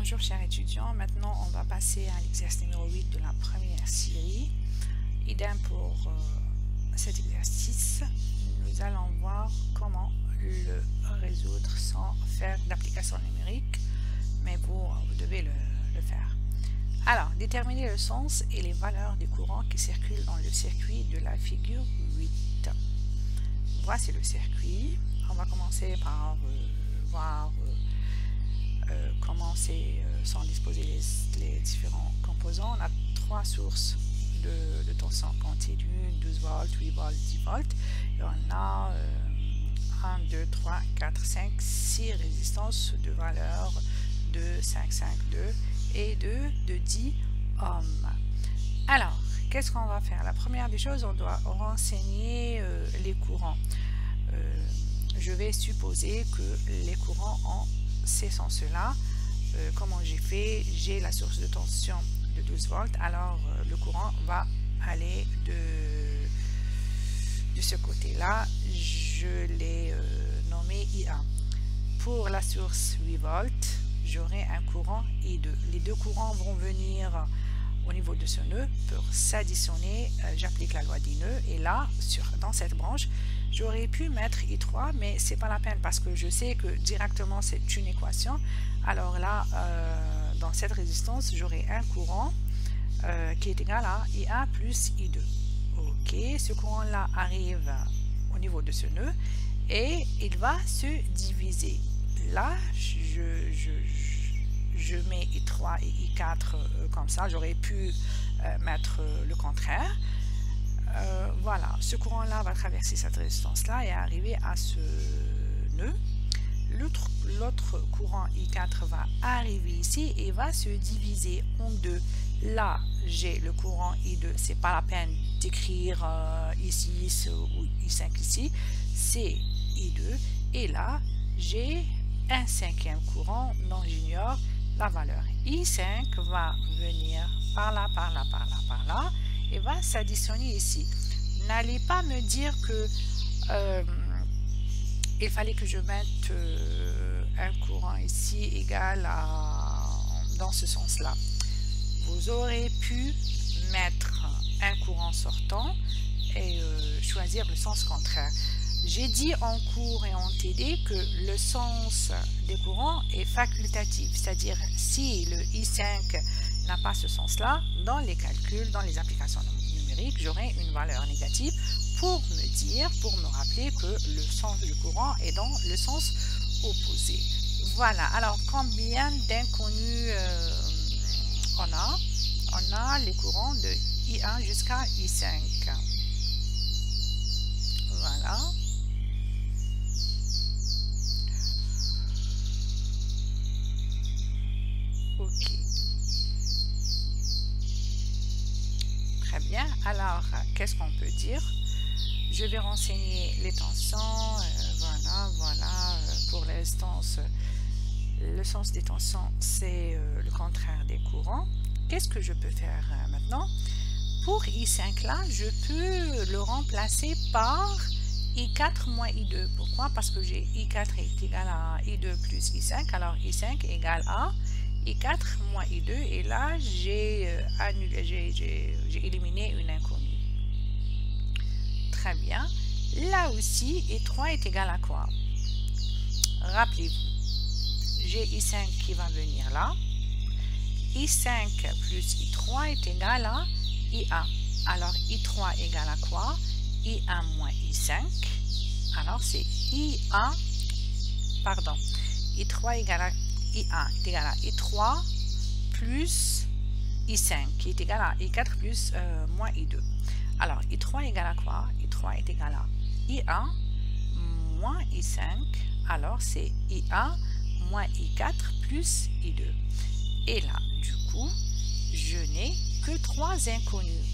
Bonjour chers étudiants, maintenant on va passer à l'exercice numéro 8 de la première série. Idem pour cet exercice, nous allons voir comment le résoudre sans faire d'application numérique, mais vous devez le faire. Alors, déterminer le sens et les valeurs des courants qui circulent dans le circuit de la figure 8. Voici le circuit. On va commencer par voir comment sont disposés les différents composants. On a trois sources de tension continue, 12 volts, 8 volts, 10 volts. Et on a 1, 2, 3, 4, 5, 6 résistances de valeur de 5, 5, 2 et de 10 ohms. Alors, qu'est-ce qu'on va faire? La première des choses, on doit renseigner les courants. Je vais supposer que les courants ont ces sens-là. Comment j'ai fait? J'ai la source de tension de 12 volts, alors le courant va aller de ce côté-là. Je l'ai nommé I1. Pour la source 8 volts, j'aurai un courant I2. Les deux courants vont venir au niveau de ce nœud pour s'additionner. J'applique la loi des nœuds et là, dans cette branche, j'aurais pu mettre I3, mais c'est pas la peine parce que je sais que directement c'est une équation. Alors là, dans cette résistance, j'aurai un courant qui est égal à I1 plus I2. Ok, ce courant-là arrive au niveau de ce nœud et il va se diviser. Là, je mets I3 et I4 comme ça. J'aurais pu mettre le contraire. Voilà, ce courant-là va traverser cette résistance-là et arriver à ce nœud. L'autre courant I4 va arriver ici et va se diviser en deux. Là, j'ai le courant I2. C'est pas la peine d'écrire I6 ou I5 ici. C'est I2. Et là, j'ai un cinquième courant dont j'ignore la valeur. I5 va venir par là, par là, par là, par là et va s'additionner ici. N'allez pas me dire que il fallait que je mette un courant ici égal à dans ce sens-là. Vous aurez pu mettre un courant sortant et choisir le sens contraire. J'ai dit en cours et en TD que le sens des courants est facultatif, c'est-à-dire si le I5 n'a pas ce sens-là, dans les calculs, dans les applications numériques, j'aurai une valeur négative pour me rappeler que le sens du courant est dans le sens opposé. Voilà, alors combien d'inconnus on a? On a les courants de I1 jusqu'à I5. Voilà. Ok. Très bien. Alors, qu'est-ce qu'on peut dire? Je vais renseigner les tensions. Voilà. Pour les restances, le sens des tensions, c'est le contraire des courants. Qu'est-ce que je peux faire maintenant? Pour I5 là, je peux le remplacer par I4 moins I2. Pourquoi? Parce que j'ai I4 est égal à I2 plus I5. Alors I5 est égal à I4 moins I2. Et là, j'ai éliminé une inconnue. Très bien. Là aussi, I3 est égal à quoi? Rappelez-vous, j'ai I5 qui va venir là. I5 plus I3 est égal à I1. Alors, I3 égale à quoi? I1 moins I5. Alors, c'est I1, pardon, I3 égale à I1 est égal à I3 plus I5 qui est égal à I4 plus moins I2. Alors, I3 égale à quoi? I3 est égal à I1 moins I5. Alors, c'est I1 moins I4 plus I2. Et là, du coup, je n'ai que trois inconnus.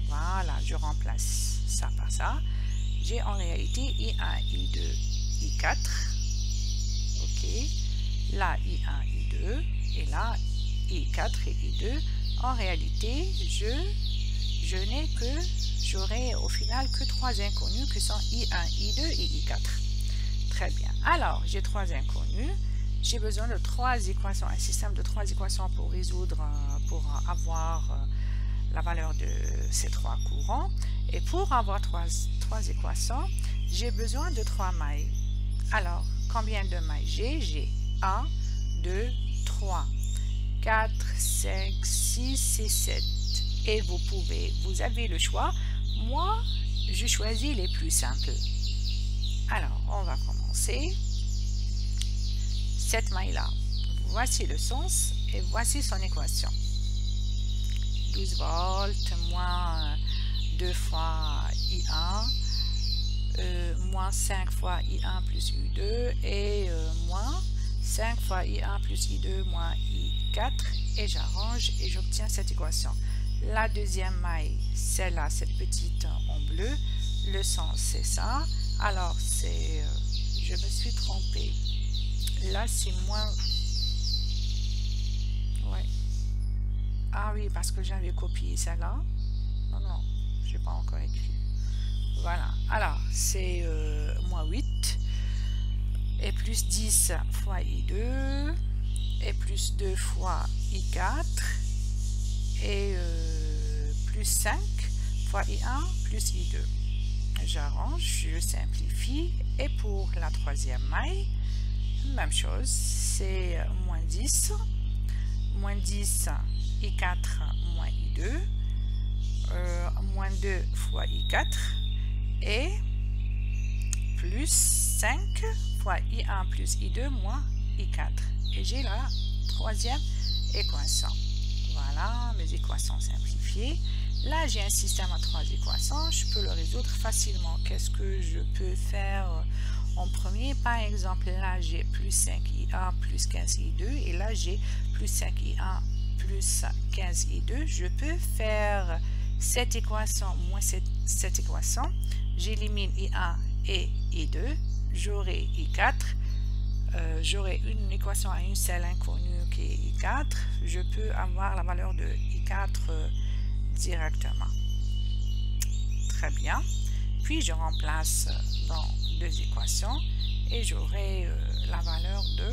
Voilà, je remplace ça par ça. J'ai en réalité I1, I2, I4. Ok. Là, I1, I2. Et là, I4 et I2. En réalité, j'aurai au final que trois inconnus qui sont I1, I2 et I4. Très bien. Alors, j'ai trois inconnus. j'ai besoin de 3 équations, un système de 3 équations pour résoudre, pour avoir la valeur de ces 3 courants. Et pour avoir 3 équations, j'ai besoin de 3 mailles. Alors, combien de mailles j'ai? J'ai 1, 2, 3, 4, 5, 6 et 7. Et vous avez le choix. Moi, je choisis les plus simples. Alors, on va commencer. Cette maille-là, voici le sens et voici son équation. 12 volts moins 2 fois I1, moins 5 fois I1 plus I2 et moins 5 fois I1 plus I2 moins I4 et j'arrange et j'obtiens cette équation. La deuxième maille, celle-là, cette petite en bleu, le sens c'est ça. Alors c'est, je me suis trompée. Là c'est moins, ouais. Ah oui, parce que j'avais copié celle-là. Non, je n'ai pas encore écrit. Voilà. Alors, c'est moins 8 et plus 10 fois I2 et plus 2 fois I4 et plus 5 fois I1 plus I2. J'arrange, je simplifie et pour la troisième maille, même chose, c'est moins 10 I4 moins I2, moins 2 fois I4 et plus 5 fois I1 plus I2 moins I4. Et j'ai la troisième équation. Voilà mes équations simplifiées. Là, j'ai un système à 3 équations. Je peux le résoudre facilement. Qu'est-ce que je peux faire en premier? Par exemple, là, j'ai plus 5I1 plus 15I2 et là, j'ai plus 5I1 plus 15I2, je peux faire cette équation moins cette équation. J'élimine I1 et I2, j'aurai I4. J'aurai une équation à une seule inconnue qui est I4. Je peux avoir la valeur de I4 directement. Très bien. Puis je remplace dans 2 équations et j'aurai la valeur de...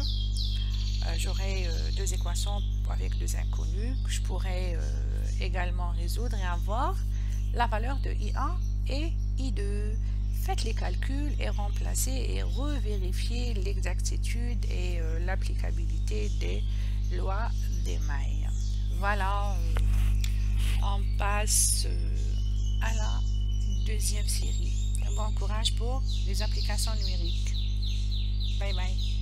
j'aurai 2 équations avec 2 inconnues que je pourrais également résoudre et avoir la valeur de I1 et I2. Faites les calculs et remplacez et revérifiez l'exactitude et l'applicabilité des lois des mailles. Voilà, on passe à la deuxième série. Bon courage pour les applications numériques. Bye bye.